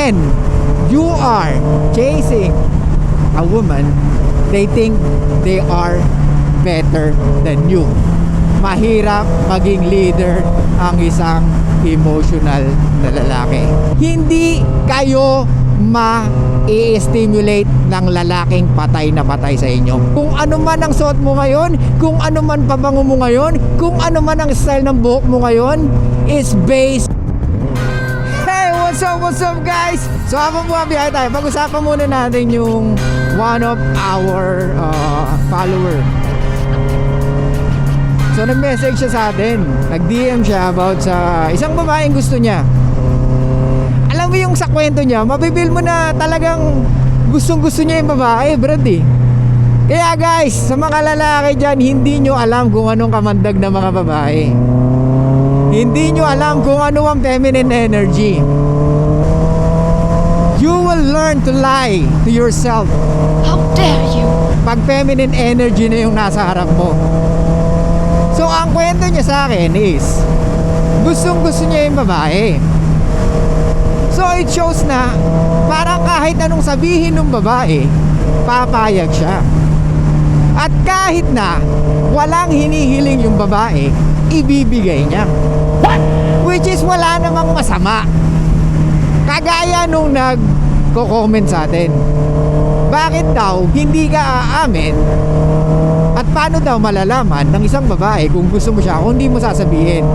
when you are chasing a woman, they think they are better than you. Mahirap maging leader ang isang emotional na lalaki. Hindi kayo ma-i-stimulate ng lalaking patay na patay sa inyo. Kung ano man ang suot mo ngayon, kung ano man pabango mo ngayon, kung ano man ang style ng buhok mo ngayon, is based. Hey, what's up guys? So habang bumabiyahe tayo, pag-usapan muna natin yung one of our follower. So nag-message siya sa atin, nag-DM siya about sa isang babaeng gusto niya. Alam mo yung sa kwento niya, mabibil mo na talagang gustong-gusto niya yung babae, brad eh. Kaya guys, sa mga lalaki dyan, hindi nyo alam kung anong kamandag na mga babae. Hindi nyo alam kung ano ang feminine energy. You will learn to lie to yourself. How dare you? Pag feminine energy na yung nasa harap mo. So ang kwento niya sa akin is gustong-gusto niya yung babae. So it shows na parang kahit anong sabihin ng babae, papayag siya. At kahit na walang hinihiling yung babae, ibibigay niya. Which is wala namang masama. Kagaya nung nagko-comment sa atin, bakit daw hindi ka aamin? At paano daw malalaman ng isang babae kung gusto mo siya kung hindi mo sasabihin?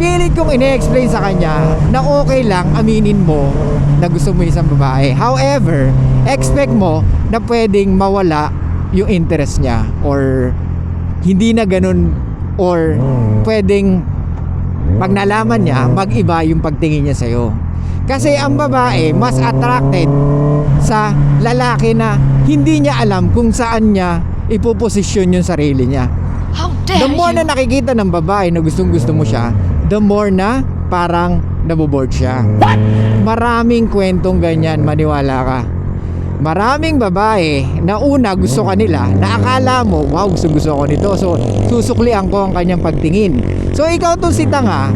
Pilit kong ine-explain sa kanya na okay lang aminin mo na gusto mo isang babae. However, expect mo na pwedeng mawala yung interest niya or hindi na ganun, or pwedeng pag nalaman niya, mag-iba yung pagtingin niya sa'yo. Kasi ang babae mas attracted sa lalaki na hindi niya alam kung saan niya ipoposisyon yung sarili niya. How dare The more you? na nakikita ng babae na gustong-gusto mo siya, the more na parang naboboard siya. Maraming kwentong ganyan, maniwala ka. Maraming babae na una gusto ka nila, na akala mo, wow, gusto ko nito, so susuklian ko ang kanyang pagtingin. So ikaw tong si tanga,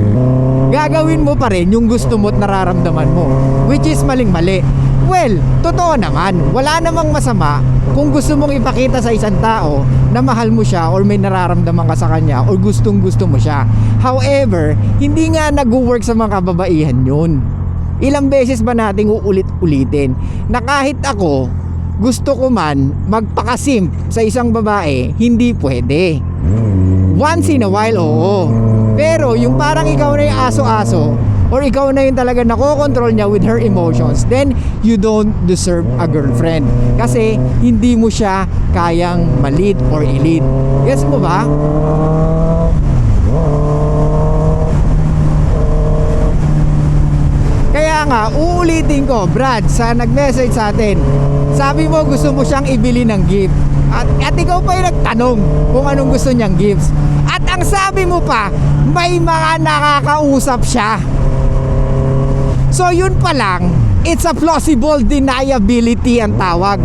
gagawin mo pa rin yung gusto mo at nararamdaman mo, which is maling-mali. Well, totoo naman, wala namang masama kung gusto mong ipakita sa isang tao na mahal mo siya or may nararamdaman ka sa kanya or gustong-gusto mo siya. However, hindi nga nag-work sa mga kababaihan yun. Ilang beses ba nating uulit-ulitin na kahit ako gusto ko man magpakasimp sa isang babae, hindi pwede. Once in a while, oo. Pero yung parang ikaw na yung aso-aso, or ikaw na yung talaga nakokontrol niya with her emotions, then you don't deserve a girlfriend. Kasi hindi mo siya kayang ma-lead or i-lead. Gets mo ba? Kaya nga, uulitin ko, Brad, sa nag-message sa atin, sabi mo gusto mo siyang ibili ng gift. At ikaw pa yung nagtanong kung anong gusto niyang gifts. At ang sabi mo pa, may mga nakakausap siya. So yun pa lang, it's a plausible deniability ang tawag.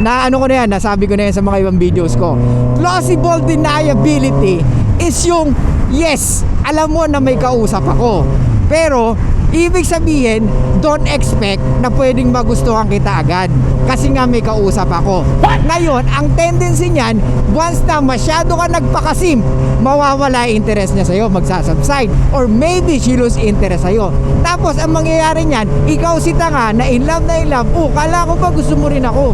Na ano ko na yan, nasabi ko na yan sa mga ibang videos ko. Plausible deniability is yung, yes, alam mo na may kausap ako, pero ibig sabihin, don't expect na pwedeng magustuhan kita agad kasi nga may kausap ako. Ngayon, ang tendency niyan, once na masyado ka nagpakasim, mawawala yung interest niya sa'yo, magsasubside, or maybe she lose interest sa'yo. Tapos ang mangyayari niyan, ikaw si tanga na in love, kala ko pa gusto mo rin ako.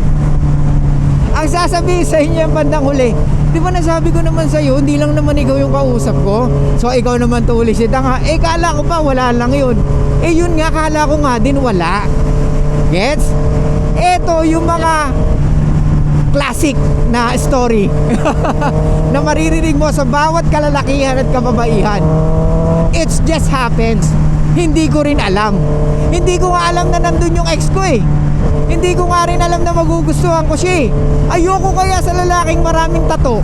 Ang sasabihin sa inyo yung bandang huli, di ba nasabi ko naman sa'yo, hindi lang naman ikaw yung kausap ko, so ikaw naman tuloy si tanga. Kala ko pa wala lang yun. Yun nga, kala ko nga din wala. Gets? Ito yung mga classic na story na maririnig mo sa bawat kalalakihan at kababaihan. It just happens. Hindi ko rin alam. Hindi ko nga alam na nandun yung ex ko eh. Hindi ko nga rin alam na magugustuhan ko siya eh. Ayoko kaya sa lalaking maraming tato.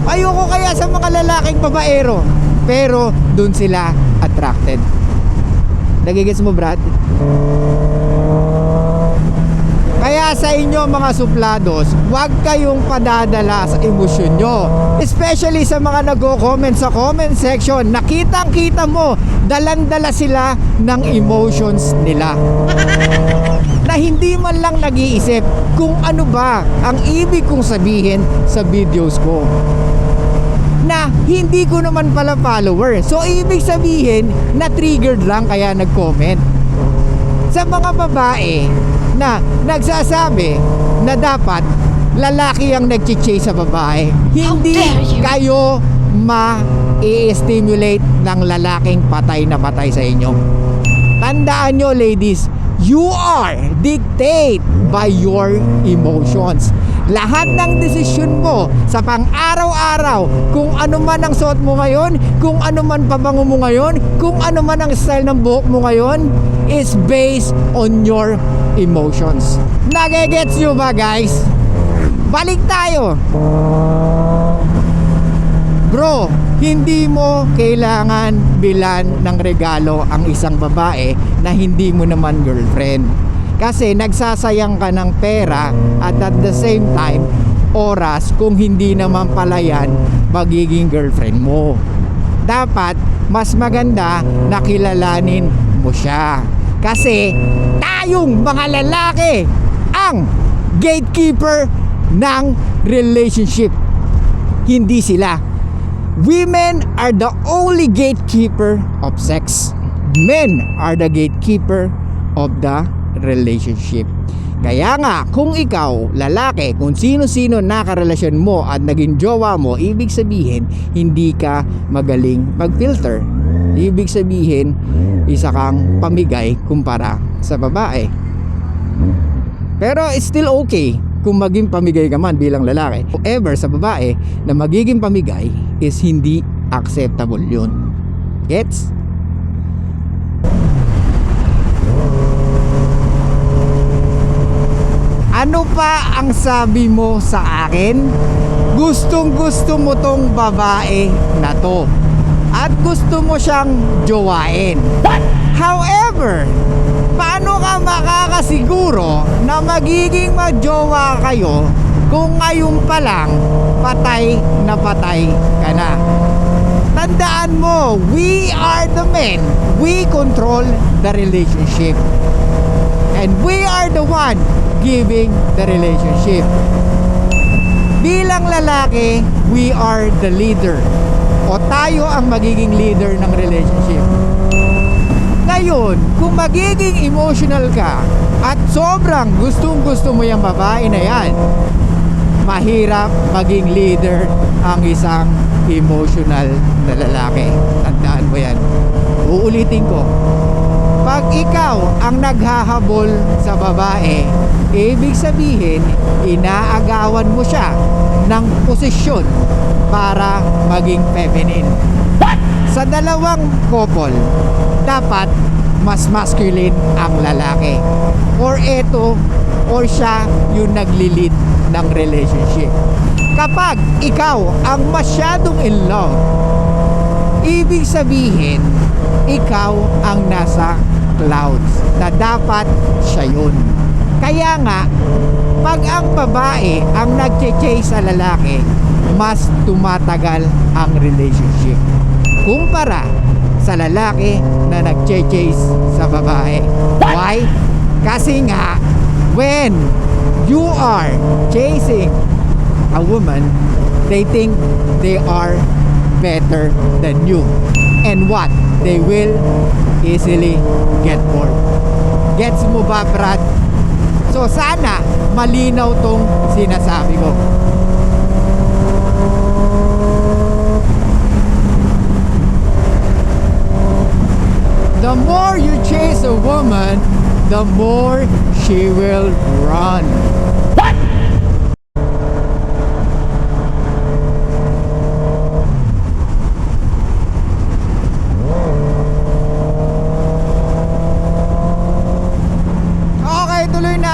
Ayoko kaya sa mga lalaking babaero. Pero dun sila attracted. Nagigets mo, Brad? Kaya Kaya sa inyo mga suplados, huwag kayong padadala sa emosyon nyo. Especially sa mga nagko-comment sa comment section, nakitang-kita mo, dalang-dala sila ng emotions nila. Na hindi man lang nag-iisip kung ano ba ang ibig kong sabihin sa videos ko. Na hindi ko naman pala follower. So ibig sabihin na triggered lang kaya nag-comment. Sa mga babae na nagsasabi na dapat lalaki ang nag-chase sa babae, hindi dare you? kayo ma-i-stimulate ng lalaking patay na patay sa inyo. Tandaan nyo ladies, you are dictated by your emotions. Lahat ng desisyon mo sa pang-araw-araw, kung ano man ang suot mo ngayon, kung ano man pabango mo ngayon, kung ano man ang style ng buhok mo ngayon, is based on your emotions. Nagegets nyo ba guys? Balik tayo. Bro, hindi mo kailangan bilan ng regalo ang isang babae na hindi mo naman girlfriend. Kasi nagsasayang ka ng pera at the same time, oras kung hindi naman pala yan magiging girlfriend mo. Dapat mas maganda na kilalanin mo siya. Kasi tayong mga lalaki ang gatekeeper ng relationship. Hindi sila. Women are the only gatekeeper of sex. Men are the gatekeeper of the relationship. Kaya nga, kung ikaw, lalaki, kung sino-sino nakarelasyon mo at naging jowa mo, ibig sabihin, hindi ka magaling mag-filter. Ibig sabihin, isa kang pamigay kumpara sa babae. Pero it's still okay kung maging pamigay ka man bilang lalaki. However, sa babae, na magiging pamigay is hindi acceptable yun. Gets? Ano pa ang sabi mo sa akin? Gustong gusto mo tong babae na to at gusto mo siyang jowain. However, paano ka makakasiguro na magiging magjowa kayo kung ngayon pa lang patay ka na? Tandaan mo, we are the men. We control the relationship. And we are the one giving the relationship. Bilang lalaki, we are the leader. O tayo ang magiging leader ng relationship. Ngayon, kung magiging emotional ka at sobrang gustong-gusto mo yung babae na yan, mahirap maging leader ang isang emotional na lalaki. Tandaan mo yan. Uulitin ko. Pag ikaw ang naghahabol sa babae, ibig sabihin, inaagawan mo siya ng posisyon para maging feminine. Sa dalawang couple, dapat mas masculine ang lalaki. Or eto, or siya yung nagli-lead ng relationship. Kapag ikaw ang masyadong in love, ibig sabihin, ikaw ang nasa clouds na dapat siya yun. Kaya nga, pag ang babae ang nagche-chase sa lalaki, mas tumatagal ang relationship kumpara sa lalaki na nagche-chase sa babae. Why? Kasi nga, when you are chasing a woman, they think they are better than you. And what? They will easily get bored. Gets mo ba, Brad? So sana malinaw tong sinasabi ko. The more you chase a woman, the more she will run.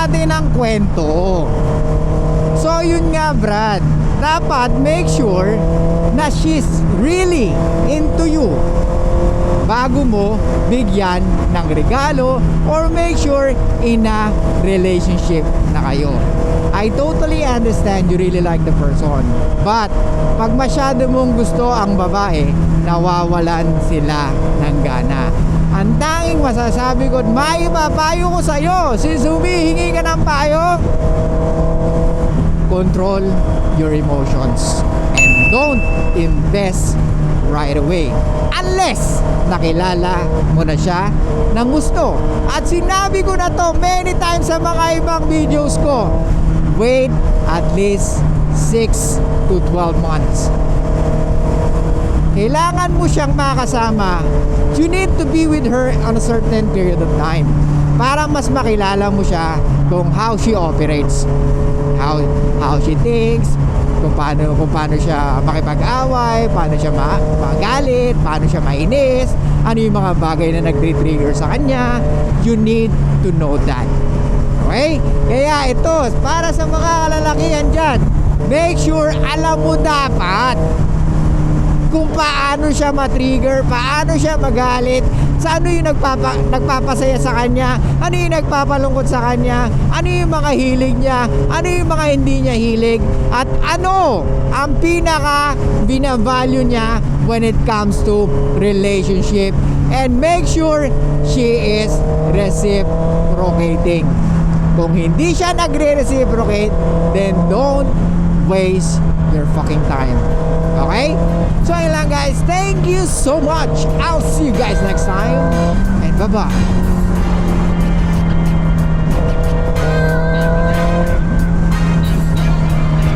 Natin ang kwento. So yun nga, Brad, dapat make sure na she's really into you. bago mo bigyan ng regalo or make sure in a relationship na kayo. I totally understand you really like the person, but pag masyado mong gusto ang babae, nawawalan sila ng gana. Ang tanging masasabi ko, may papayo ko sa'yo, since humihingi ka ng payo, control your emotions and don't invest right away unless nakilala mo na siya ng gusto. At sinabi ko na to many times sa mga ibang videos ko, wait at least 6 to 12 months. Kailangan mo siyang makasama. You need to be with her on a certain period of time para mas makilala mo siya kung how she operates, how she thinks, kung paano siya makipag-away, paano siya magalit, paano siya mainis, ano yung mga bagay na nagre-trigger sa kanya. You need to know that. Okay? Kaya ito, para sa mga kalalakihan dyan, make sure alam mo dapat kung paano siya matrigger, paano siya magalit, sa ano yung nagpapasaya sa kanya, ano yung nagpapalungkot sa kanya, ano yung mga hilig niya, ano yung mga hindi niya hilig, at ano ang pinaka binavalue niya when it comes to relationship. And make sure she is reciprocating. Kung hindi siya nagre-reciprocate, then don't waste your fucking time. Okay? So ayun lang guys, thank you so much. I'll see you guys next time and bye bye.